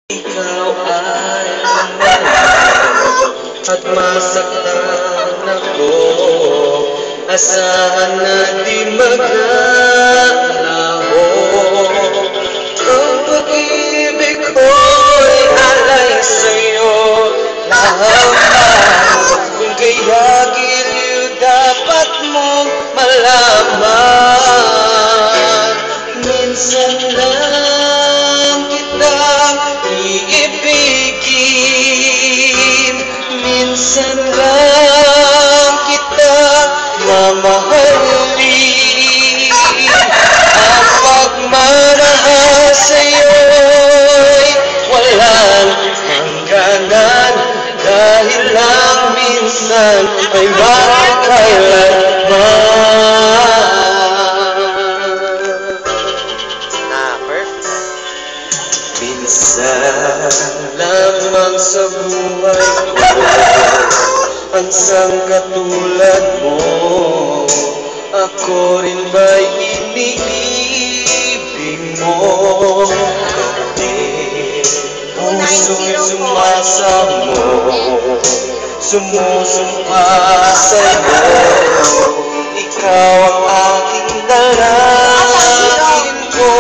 Ikaw ay mahal at masaktan ako. Asahan na di maglalaho. Ang pag-ibig ko'y alay sa'yo. Lahat kung kaya giliw dapat mong malaman. Minsan lang kitang iibigin, minsan lang kita mamahalin. Ang pagmamahal sa'yo'y walang hangganan, dahil lang minsan ay makakailanman. Minsan lamang sa buhay ko ang sangkatulad mo. Ako rin ba'y iniibig mo? Di puso'y sumasa mo, sumusumpa sa'yo. Ikaw ang aking dalangin ko.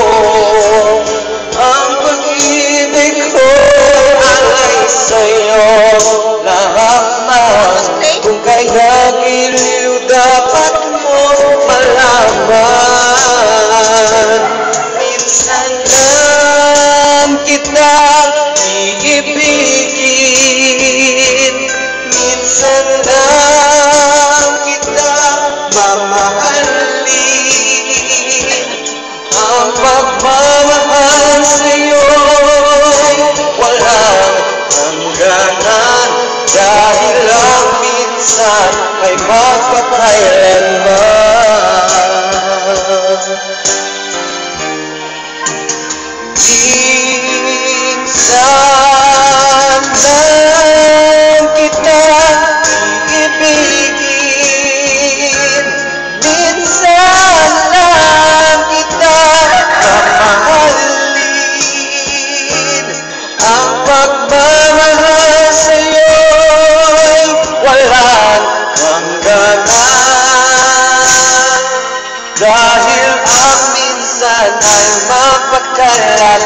Ang pag-ibig ko alay sa'yo. Lahat man kung kaya giliw dapat mo malaman. Minsan lang kita iibigin, minsan lang kita mamahalin. Ang pagmamahal sa'yo'y walang hangganan, dahil lang minsan ay magpakailanman. Minsan lang kita iibigin, minsan lang kita mamahalin. Ang pagmamahal sa'yo'y walang hangganan, dahil ang minsan ay mapagkalat.